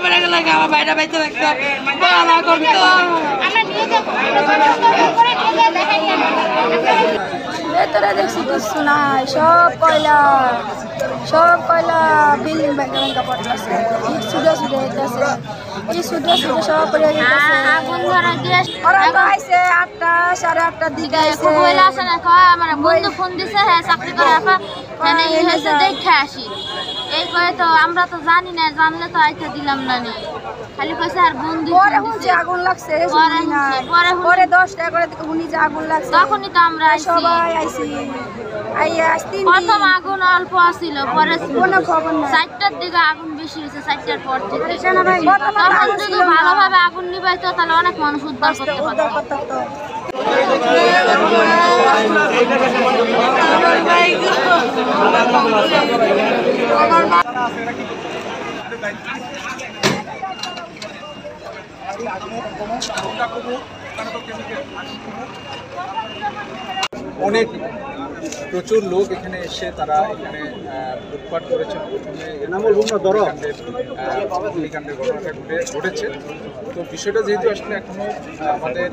মেরে গেলে আমার ভাইটা বাইতে থাকতো পড়াশোনা করতো। ভেতরে দেখছি কিছু নাই, সব কয়লা বিল্ডিং ভেঙে পড়তেছে, সুদে হইতেছে, এই সুদে সব পড়ে গেছে। আগুন ধরা গ্যাস ওরা তো আইছে 8টা 8:30 দিকে আইছে। বইলা আসে না কয় আমার বন্ধু ফোন দিছে, হ্যাঁ চাকরি করে আপা মানে এই হইছে দেখে আসি। এই কয়ে তো আমরা তো জানি না, জানলে তো আইতে দিলাম না নি, খালি কইছে আর বন্ধু পরে হুঁচে আগুন লাগছে। পরে 10টা করে হুনি যে আগুন লাগছে, তখনই তো আমরা সবাই আইছি। প্রথম আগুন অল্প ছিল, পরে কোনো খবর না, 4টার দিকে আগুন বেশি হয়েছে, 4টার পর থেকে। তখন যদি ভালোভাবে আগুন নিবাইতো তাহলে অনেক মানুষ উদ্ধার করতে পারতো। অনেক প্রচুর লোক এখানে এসে তারা এখানে লুটপাট করেছেন। প্রথমে অগ্নিকাণ্ডের ঘটনাটা ঘটেছে। তো বিষয়টা যেহেতু আসলে এখনো আমাদের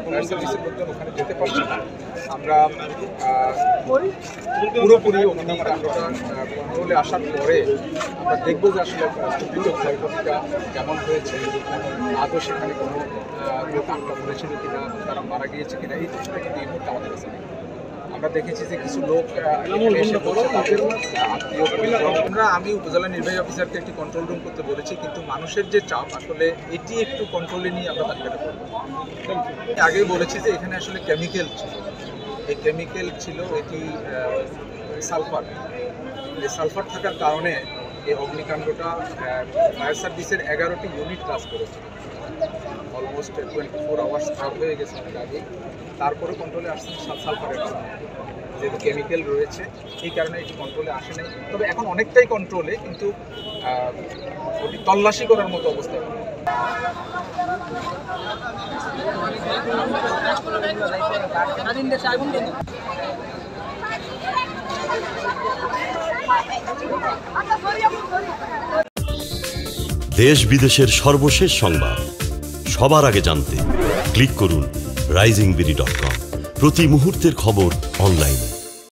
ফায়ার সার্ভিসের লোকজন ওখানে যেতে পারছে না, আমরা পুরোপুরি অগ্নিকাণ্ডটা কন্ট্রোলে আসার পরে আমরা দেখবো যে আসলে প্রকৃত ক্ষয়ক্ষতিটা কেমন হয়েছে, আদৌ সেখানে কোনো লোক আটকা পড়েছিল কিনা, তারা মারা গিয়েছে কিনা, এই জিনিসটা কিন্তু এই মুহূর্তে আমাদের কাছে নেই। আমরা দেখেছি যে কিছু লোক আমি উপজেলা নির্বাহী অফিসারকে একটি কন্ট্রোল রুম করতে বলেছি, কিন্তু মানুষের যে চাপ আসলে এটি একটু কন্ট্রোলে নিয়ে আমরা তালিকাটা করব। আগেই বলেছি যে এখানে আসলে কেমিক্যাল ছিল, এই কেমিক্যাল ছিল এটি সালফার। এই সালফার থাকার কারণে এই অগ্নিকাণ্ডটা ফায়ার সার্ভিসের 11টি ইউনিট কাজ করেছে। অলমোস্ট 24 আওয়ার্স পার হয়ে গেছে অনেক আগে, তারপরে কন্ট্রোলে আসছে সালফারের কারণে, যেহেতু কেমিক্যাল রয়েছে এই কারণে এটি কন্ট্রোলে আসে নাই। তবে এখন অনেকটাই কন্ট্রোলে, কিন্তু ওটি তল্লাশি করার মতো অবস্থা। দেশ বিদেশের সর্বশেষ সংবাদ সবার আগে জানতে ক্লিক করুন risingbeauty.com। প্রতি মুহূর্তের খবর অনলাইনে।